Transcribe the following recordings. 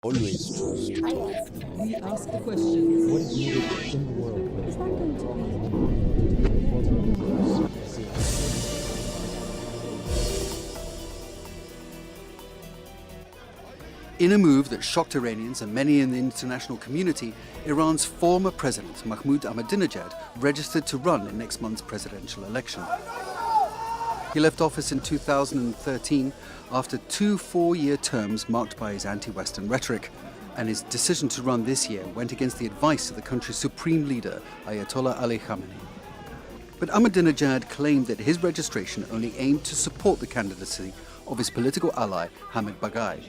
Always trust. We ask the questions. What is needed in the world? Is that going to In a move that shocked Iranians and many in the international community, Iran's former president, Mahmoud Ahmadinejad, registered to run in next month's presidential election. He left office in 2013 after two four-year terms marked by his anti-Western rhetoric, and his decision to run this year went against the advice of the country's supreme leader, Ayatollah Ali Khamenei. But Ahmadinejad claimed that his registration only aimed to support the candidacy of his political ally, Hamid Baghai.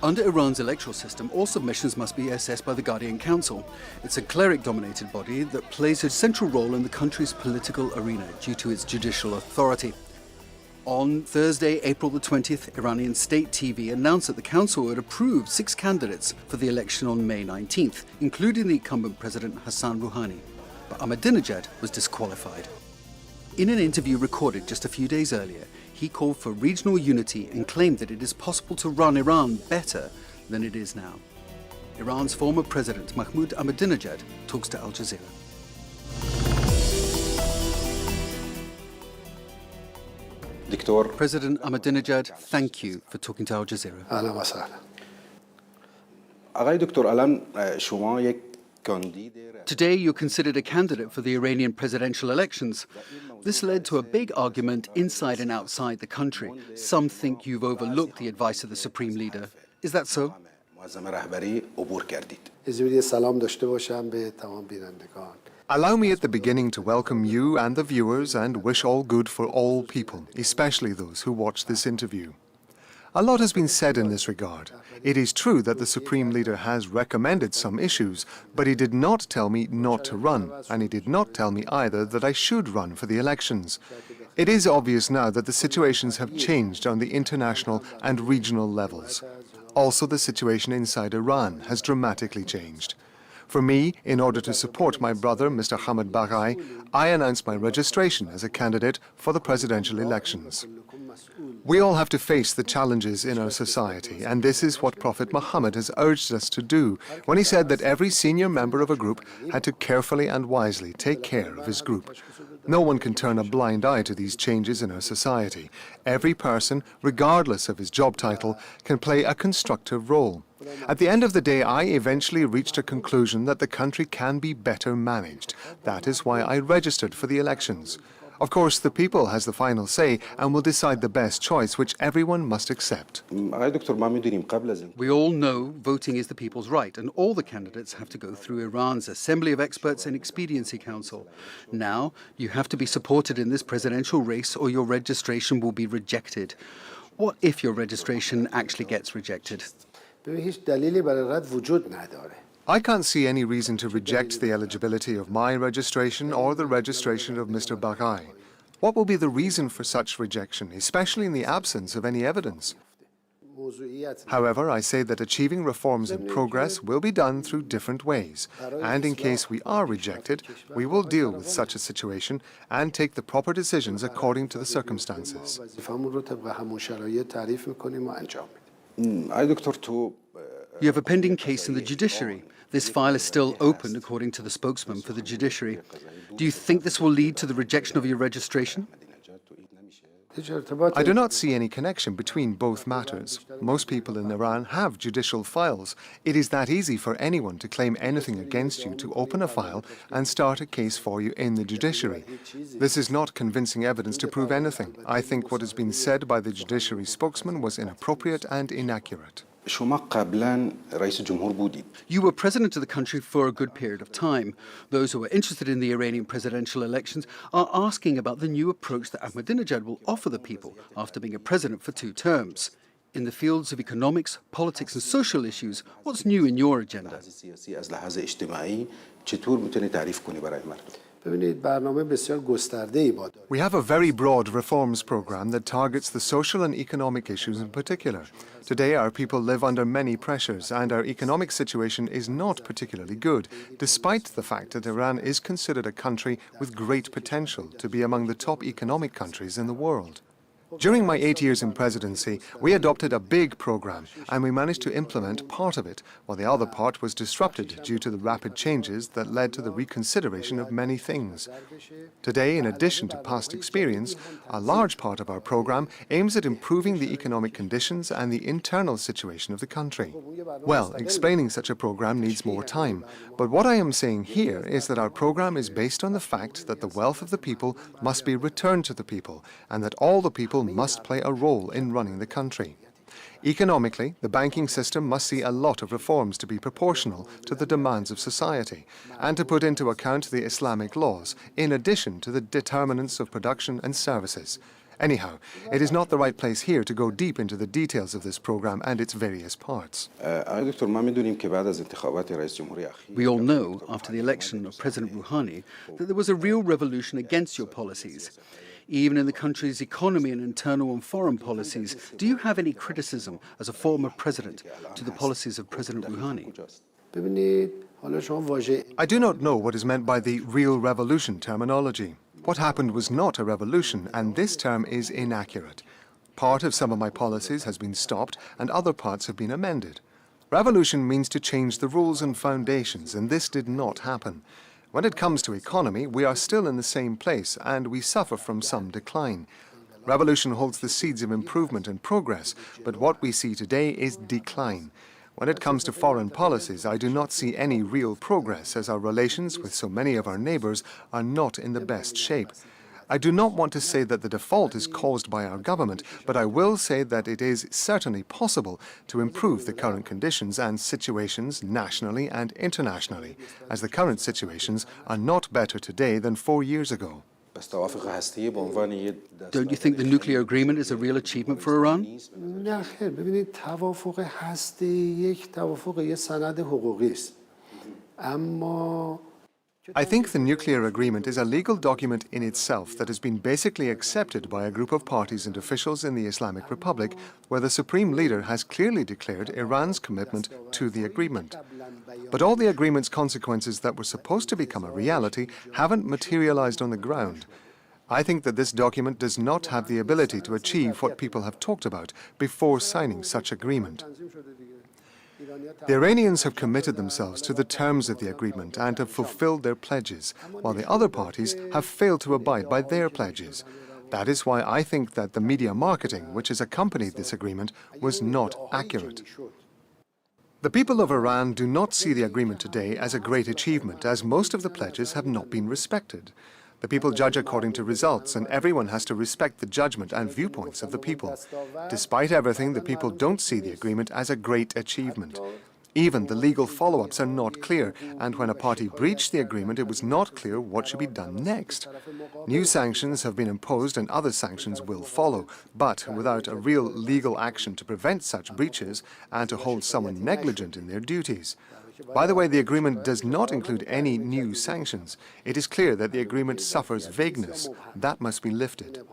Under Iran's electoral system, all submissions must be assessed by the Guardian Council. It's a cleric-dominated body that plays a central role in the country's political arena due to its judicial authority. On Thursday, April the 20th, Iranian state TV announced that the council had approved 6 candidates for the election on May 19th, including the incumbent President Hassan Rouhani. But Ahmadinejad was disqualified. In an interview recorded just a few days earlier, he called for regional unity and claimed that it is possible to run Iran better than it is now. Iran's former president, Mahmoud Ahmadinejad, talks to Al Jazeera. President Ahmadinejad, thank you for talking to Al Jazeera. أهلا وسهلا. آقای دکتر الان شما یک Today, you're considered a candidate for the Iranian presidential elections. This led to a big argument inside and outside the country. Some think you've overlooked the advice of the supreme leader. Is that so? Allow me at the beginning to welcome you and the viewers and wish all good for all people, especially those who watch this interview. A lot has been said in this regard. It is true that the Supreme Leader has recommended some issues, but he did not tell me not to run, and he did not tell me either that I should run for the elections. It is obvious now that the situations have changed on the international and regional levels. Also, the situation inside Iran has dramatically changed. For me, in order to support my brother, Mr. Hamid Baghai, I announced my registration as a candidate for the presidential elections. We all have to face the challenges in our society, and this is what Prophet Muhammad has urged us to do when he said that every senior member of a group had to carefully and wisely take care of his group. No one can turn a blind eye to these changes in our society. Every person, regardless of his job title, can play a constructive role. At the end of the day, I eventually reached a conclusion that the country can be better managed. That is why I registered for the elections. Of course, the people has the final say and will decide the best choice, which everyone must accept. We all know voting is the people's right, and all the candidates have to go through Iran's Assembly of Experts and Expediency Council. Now, you have to be supported in this presidential race or your registration will be rejected. What if your registration actually gets rejected? I can't see any reason to reject the eligibility of my registration or the registration of Mr. Baghai. What will be the reason for such rejection, especially in the absence of any evidence? However, I say that achieving reforms and progress will be done through different ways, and in case we are rejected, we will deal with such a situation and take the proper decisions according to the circumstances. You have a pending case in the judiciary. This file is still open, according to the spokesman for the judiciary. Do you think this will lead to the rejection of your registration? I do not see any connection between both matters. Most people in Iran have judicial files. It is that easy for anyone to claim anything against you to open a file and start a case for you in the judiciary. This is not convincing evidence to prove anything. I think what has been said by the judiciary spokesman was inappropriate and inaccurate. You were president of the country for a good period of time. Those who are interested in the Iranian presidential elections are asking about the new approach that Ahmadinejad will offer the people after being a president for 2 terms. In the fields of economics, politics and social issues, what's new in your agenda? We have a very broad reforms program that targets the social and economic issues in particular. Today, our people live under many pressures, and our economic situation is not particularly good, despite the fact that Iran is considered a country with great potential to be among the top economic countries in the world. During my 8 years in presidency, we adopted a big program and we managed to implement part of it, while the other part was disrupted due to the rapid changes that led to the reconsideration of many things. Today, in addition to past experience, a large part of our program aims at improving the economic conditions and the internal situation of the country. Well, explaining such a program needs more time, but what I am saying here is that our program is based on the fact that the wealth of the people must be returned to the people and that all the people must play a role in running the country. Economically, the banking system must see a lot of reforms to be proportional to the demands of society and to put into account the Islamic laws, in addition to the determinants of production and services. Anyhow, it is not the right place here to go deep into the details of this program and its various parts. We all know, after the election of President Rouhani, that there was a real revolution against your policies. Even in the country's economy and internal and foreign policies, do you have any criticism as a former president to the policies of President Rouhani? I do not know what is meant by the real revolution terminology. What happened was not a revolution, and this term is inaccurate. Part of some of my policies has been stopped, and other parts have been amended. Revolution means to change the rules and foundations, and this did not happen. When it comes to economy, we are still in the same place, and we suffer from some decline. Revolution holds the seeds of improvement and progress, but what we see today is decline. When it comes to foreign policies, I do not see any real progress, as our relations with so many of our neighbours are not in the best shape. I do not want to say that the default is caused by our government, but I will say that it is certainly possible to improve the current conditions and situations nationally and internationally, as the current situations are not better today than 4 years ago. Don't you think the nuclear agreement is a real achievement for Iran? نه خیر ببینید توافق هسته یک توافق یه سند حقوقی است اما I think the nuclear agreement is a legal document in itself that has been basically accepted by a group of parties and officials in the Islamic Republic, where the supreme leader has clearly declared Iran's commitment to the agreement. But all the agreement's consequences that were supposed to become a reality haven't materialized on the ground. I think that this document does not have the ability to achieve what people have talked about before signing such agreement. The Iranians have committed themselves to the terms of the agreement and have fulfilled their pledges, while the other parties have failed to abide by their pledges. That is why I think that the media marketing which has accompanied this agreement was not accurate. The people of Iran do not see the agreement today as a great achievement, as most of the pledges have not been respected. The people judge according to results, and everyone has to respect the judgment and viewpoints of the people. Despite everything, the people don't see the agreement as a great achievement. Even the legal follow-ups are not clear, and when a party breached the agreement, it was not clear what should be done next. New sanctions have been imposed and other sanctions will follow, but without a real legal action to prevent such breaches and to hold someone negligent in their duties. By the way, the agreement does not include any new sanctions. It is clear that the agreement suffers vagueness. That must be lifted.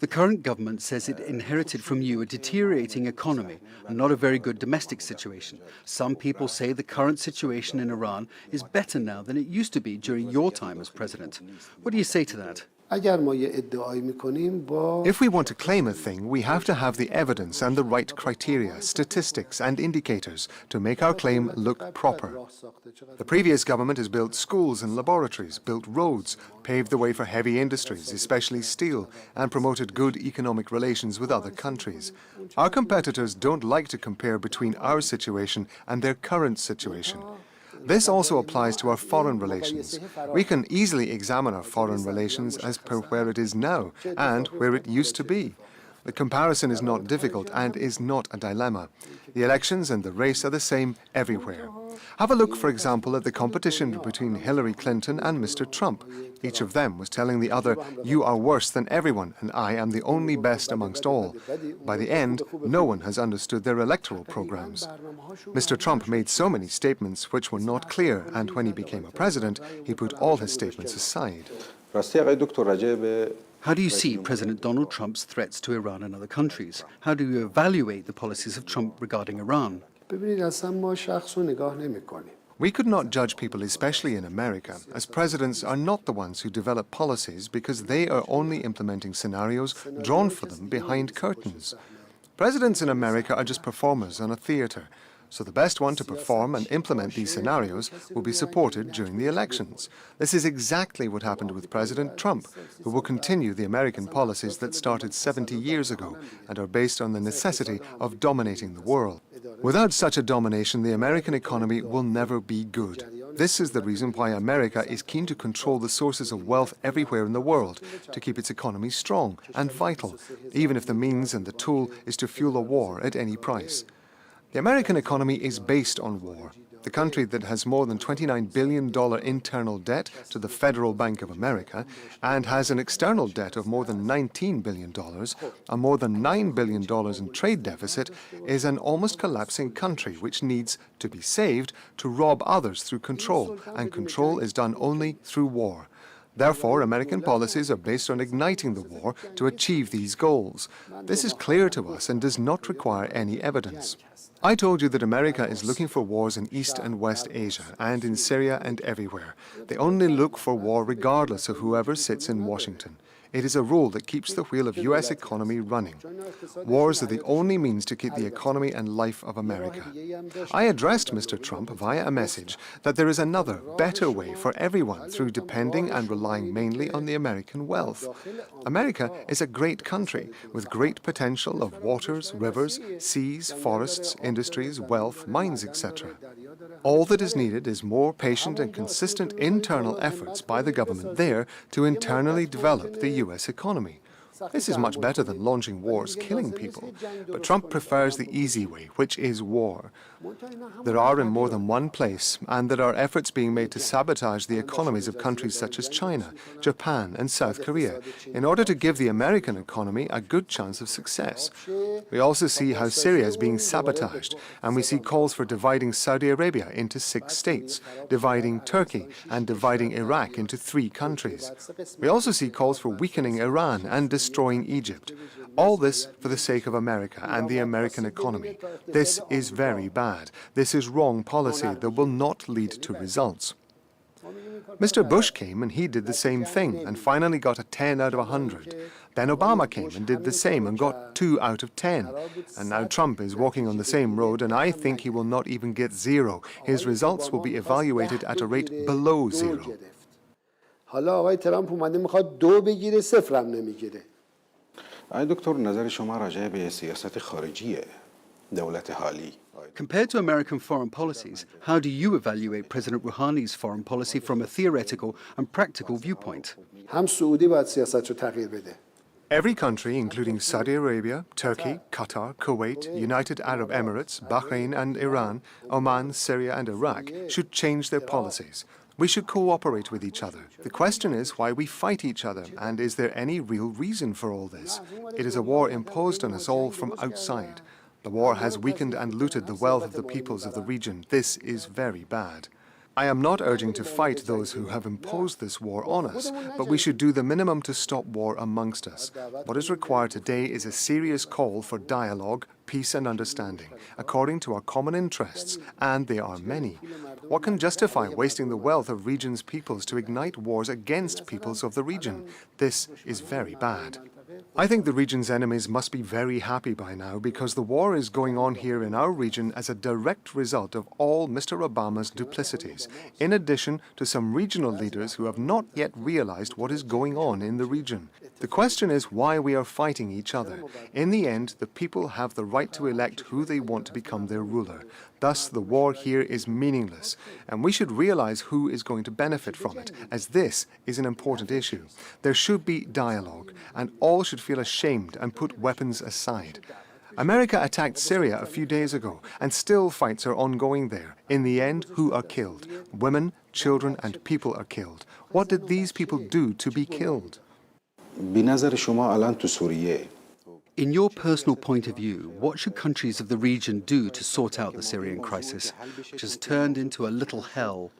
The current government says it inherited from you a deteriorating economy and not a very good domestic situation. Some people say the current situation in Iran is better now than it used to be during your time as president. What do you say to that? If we want to claim a thing, we have to have the evidence and the right criteria, statistics and indicators to make our claim look proper. The previous government has built schools and laboratories, built roads, paved the way for heavy industries, especially steel, and promoted good economic relations with other countries. Our competitors don't like to compare between our situation and their current situation. This also applies to our foreign relations. We can easily examine our foreign relations as per where it is now and where it used to be. The comparison is not difficult and is not a dilemma. The elections and the race are the same everywhere. Have a look, for example, at the competition between Hillary Clinton and Mr. Trump. Each of them was telling the other, "You are worse than everyone, and I am the only best amongst all." By the end, no one has understood their electoral programs. Mr. Trump made so many statements which were not clear, and when he became a president, he put all his statements aside. How do you see President Donald Trump's threats to Iran and other countries? How do you evaluate the policies of Trump regarding Iran? We could not judge people, especially in America, as presidents are not the ones who develop policies because they are only implementing scenarios drawn for them behind curtains. Presidents in America are just performers on a theatre, so the best one to perform and implement these scenarios will be supported during the elections. This is exactly what happened with President Trump, who will continue the American policies that started 70 years ago and are based on the necessity of dominating the world. Without such a domination, the American economy will never be good. This is the reason why America is keen to control the sources of wealth everywhere in the world, to keep its economy strong and vital, even if the means and the tool is to fuel a war at any price. The American economy is based on war. The country that has more than $29 billion internal debt to the Federal Bank of America and has an external debt of more than $19 billion, a more than $9 billion in trade deficit, is an almost collapsing country which needs to be saved to rob others through control, and control is done only through war. Therefore, American policies are based on igniting the war to achieve these goals. This is clear to us and does not require any evidence. I told you that America is looking for wars in East and West Asia, and in Syria and everywhere. They only look for war regardless of whoever sits in Washington. It is a rule that keeps the wheel of U.S. economy running. Wars are the only means to keep the economy and life of America. I addressed Mr. Trump via a message that there is another, better way for everyone through depending and relying mainly on the American wealth. America is a great country with great potential of waters, rivers, seas, forests, industries, wealth, mines, etc. All that is needed is more patient and consistent internal efforts by the government there to internally develop the U.S. economy. This is much better than launching wars, killing people. But Trump prefers the easy way, which is war. There are in more than one place, and there are efforts being made to sabotage the economies of countries such as China, Japan, and South Korea, in order to give the American economy a good chance of success. We also see how Syria is being sabotaged, and we see calls for dividing Saudi Arabia into 6 states, dividing Turkey, and dividing Iraq into 3 countries. We also see calls for weakening Iran and destroying Egypt. All this for the sake of America and the American economy. This is very bad. This is wrong policy that will not lead to results. Mr. Bush came and he did the same thing and finally got a 10 out of 100. Then Obama came and did the same and got 2 out of 10. And now Trump is walking on the same road, and I think he will not even get 0. His results will be evaluated at a rate below 0. حالا آقای ترامپ اومده میخواد 2 بگیره 0 هم نمیگیره. آقای دکتر نظر شما راجع به سیاست خارجی دولت حالی؟ Compared to American foreign policies, how do you evaluate President Rouhani's foreign policy from a theoretical and practical viewpoint? هم سعودی باید سیاست رو تغییر بده. Every country, including Saudi Arabia, Turkey, Qatar, Kuwait, United Arab Emirates, Bahrain and Iran, Oman, Syria and Iraq, should change their policies. We should cooperate with each other. The question is why we fight each other, and is there any real reason for all this? It is a war imposed on us all from outside. The war has weakened and looted the wealth of the peoples of the region. This is very bad. I am not urging to fight those who have imposed this war on us, but we should do the minimum to stop war amongst us. What is required today is a serious call for dialogue, peace and understanding, according to our common interests, and they are many. What can justify wasting the wealth of regions' peoples to ignite wars against peoples of the region? This is very bad. I think the region's enemies must be very happy by now because the war is going on here in our region as a direct result of all Mr. Obama's duplicities, in addition to some regional leaders who have not yet realized what is going on in the region. The question is why we are fighting each other. In the end, the people have the right to elect who they want to become their ruler. Thus, the war here is meaningless, and we should realize who is going to benefit from it, as this is an important issue. There should be dialogue, and all should feel ashamed and put weapons aside. America attacked Syria a few days ago, and still fights are ongoing there. In the end, who are killed? Women, children, and people are killed. What did these people do to be killed? بنظر شما الان تو سوریه In your personal point of view, what should countries of the region do to sort out the Syrian crisis, which has turned into a little hell?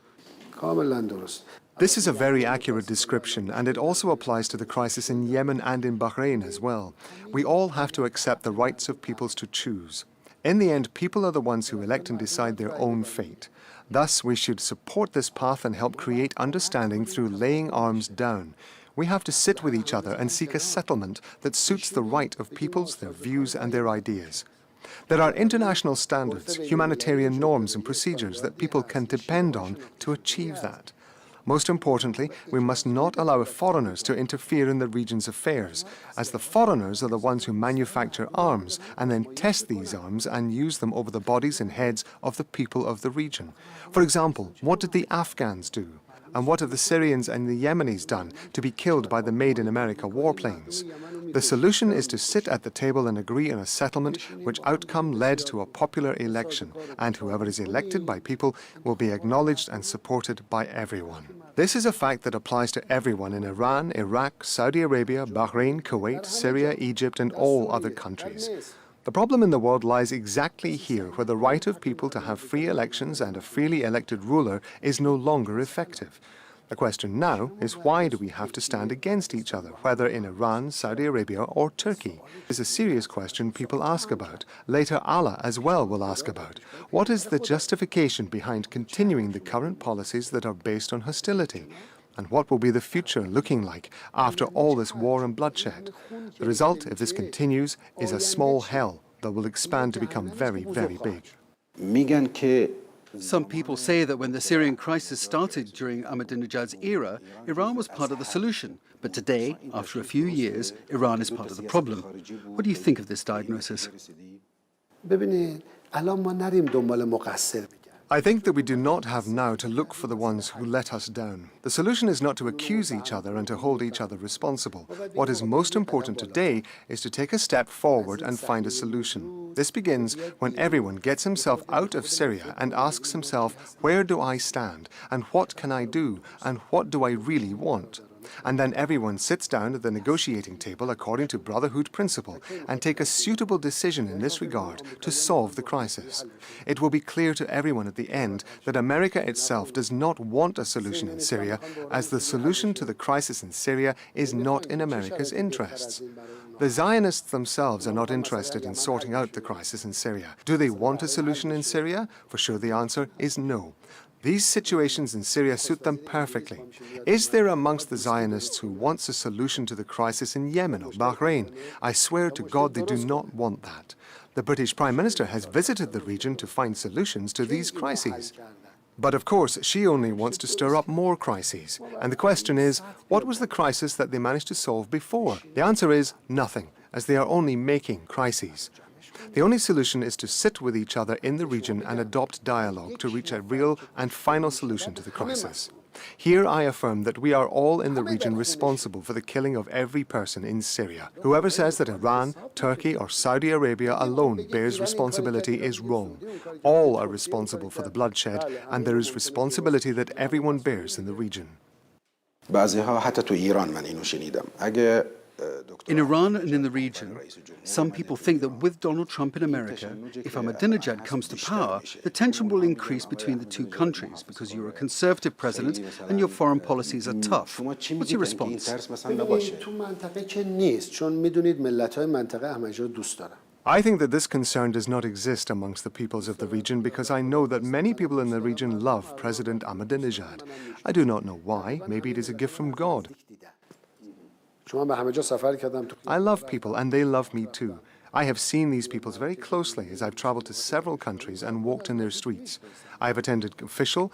کاملا درست. This is a very accurate description, and it also applies to the crisis in Yemen and in Bahrain as well. We all have to accept the rights of peoples to choose. In the end, people are the ones who elect and decide their own fate. Thus, we should support this path and help create understanding through laying arms down. We have to sit with each other and seek a settlement that suits the right of peoples, their views and their ideas. There are international standards, humanitarian norms and procedures that people can depend on to achieve that. Most importantly, we must not allow foreigners to interfere in the region's affairs, as the foreigners are the ones who manufacture arms and then test these arms and use them over the bodies and heads of the people of the region. For example, what did the Afghans do? And what have the Syrians and the Yemenis done to be killed by the Made in America warplanes? The solution is to sit at the table and agree on a settlement which outcome led to a popular election, and whoever is elected by people will be acknowledged and supported by everyone. This is a fact that applies to everyone in Iran, Iraq, Saudi Arabia, Bahrain, Kuwait, Syria, Egypt and all other countries. The problem in the world lies exactly here, where the right of people to have free elections and a freely elected ruler is no longer effective. The question now is, why do we have to stand against each other, whether in Iran, Saudi Arabia or Turkey? This is a serious question people ask about. Later Allah as well will ask about. What is the justification behind continuing the current policies that are based on hostility? And what will be the future looking like after all this war and bloodshed? The result, if this continues, is a small hell that will expand to become very, very big. Some people say that when the Syrian crisis started during Ahmadinejad's era, Iran was part of the solution. But today, after a few years, Iran is part of the problem. What do you think of this diagnosis? ببینید الان ما نریم دنبال مقصر. I think that we do not have now to look for the ones who let us down. The solution is not to accuse each other and to hold each other responsible. What is most important today is to take a step forward and find a solution. This begins when everyone gets himself out of Syria and asks himself, where do I stand? And what can I do? And what do I really want? And then everyone sits down at the negotiating table according to brotherhood principle and take a suitable decision in this regard to solve the crisis. It will be clear to everyone at the end that America itself does not want a solution in Syria, as the solution to the crisis in Syria is not in America's interests. The Zionists themselves are not interested in sorting out the crisis in Syria. Do they want a solution in Syria? For sure the answer is no. These situations in Syria suit them perfectly. Is there amongst the Zionists who wants a solution to the crisis in Yemen or Bahrain? I swear to God they do not want that. The British Prime Minister has visited the region to find solutions to these crises. But of course, she only wants to stir up more crises. And the question is, what was the crisis that they managed to solve before? The answer is nothing, as they are only making crises. The only solution is to sit with each other in the region and adopt dialogue to reach a real and final solution to the crisis. Here I affirm that we are all in the region responsible for the killing of every person in Syria. Whoever says that Iran, Turkey or Saudi Arabia alone bears responsibility is wrong. All are responsible for the bloodshed, and there is responsibility that everyone bears in the region. In Iran and in the region, some people think that with Donald Trump in America, if Ahmadinejad comes to power, the tension will increase between the two countries because you're a conservative president and your foreign policies are tough. What's your response? I think that this concern does not exist amongst the peoples of the region because I know that many people in the region love President Ahmadinejad. I do not know why. Maybe it is a gift from God. I love people and they love me too. I have seen these peoples very closely as I've traveled to several countries and walked in their streets. I have attended official,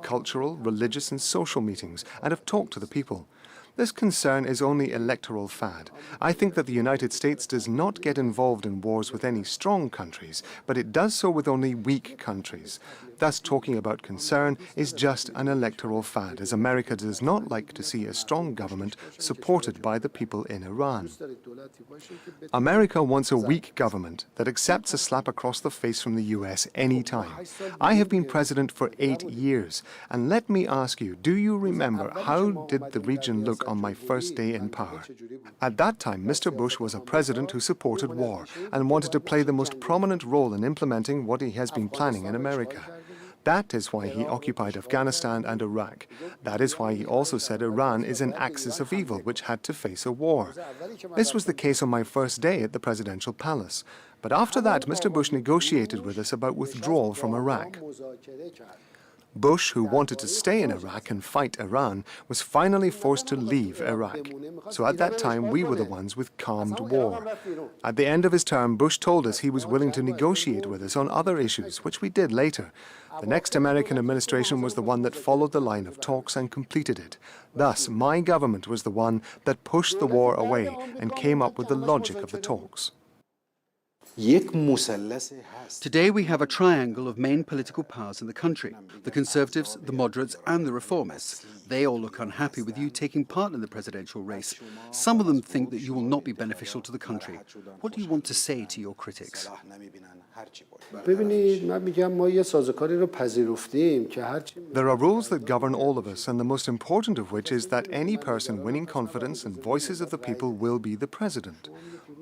cultural, religious and social meetings and have talked to the people. This concern is only electoral fad. I think that the United States does not get involved in wars with any strong countries, but it does so with only weak countries. Thus, talking about concern is just an electoral fad, as America does not like to see a strong government supported by the people in Iran. America wants a weak government that accepts a slap across the face from the US any time. I have been president for 8 years, and let me ask you, do you remember how did the region look on my first day in power? At that time, Mr. Bush was a president who supported war and wanted to play the most prominent role in implementing what he has been planning in America. That is why he occupied Afghanistan and Iraq. That is why he also said Iran is an axis of evil which had to face a war. This was the case on my first day at the presidential palace. But after that, Mr. Bush negotiated with us about withdrawal from Iraq. Bush, who wanted to stay in Iraq and fight Iran, was finally forced to leave Iraq. So at that time, we were the ones with calmed war. At the end of his term, Bush told us he was willing to negotiate with us on other issues, which we did later. The next American administration was the one that followed the line of talks and completed it. Thus, my government was the one that pushed the war away and came up with the logic of the talks. Today we have a triangle of main political powers in the country, the Conservatives, the moderates and the reformists. They all look unhappy with you taking part in the presidential race. Some of them think that you will not be beneficial to the country. What do you want to say to your critics? There are rules that govern all of us, and the most important of which is that any person winning confidence and voices of the people will be the president.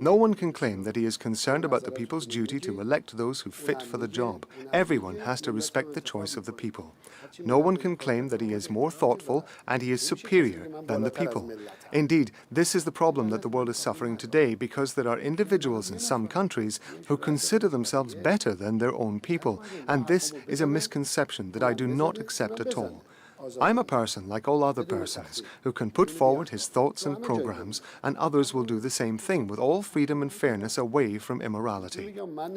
No one can claim that he is concerned about the people's duty to elect those who fit for the job. Everyone has to respect the choice of the people. No one can claim that he is more thoughtful and he is superior than the people. Indeed, this is the problem that the world is suffering today, because there are individuals in some countries who consider themselves better than their own people, and this is a misconception that I do not accept at all. I'm a person like all other persons who can put forward his thoughts and programs, and others will do the same thing with all freedom and fairness away from immorality.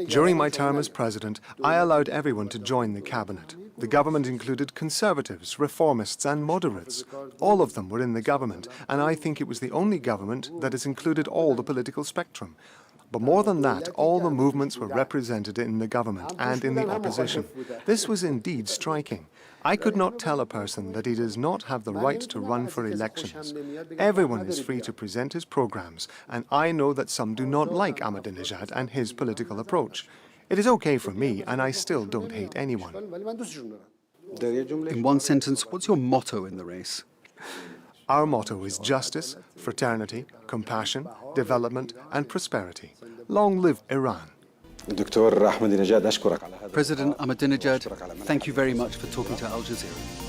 During my term as president, I allowed everyone to join the cabinet. The government included conservatives, reformists and moderates. All of them were in the government, and I think it was the only government that has included all the political spectrum. But more than that, all the movements were represented in the government and in the opposition. This was indeed striking. I could not tell a person that he does not have the right to run for elections. Everyone is free to present his programs, and I know that some do not like Ahmadinejad and his political approach. It is okay for me, and I still don't hate anyone. In one sentence, what's your motto in the race? Our motto is justice, fraternity, compassion, development and prosperity. Long live Iran. دكتور أحمدي نجاد أشكرك على هذا. President Ahmadinejad, thank you very much for talking to Al Jazeera.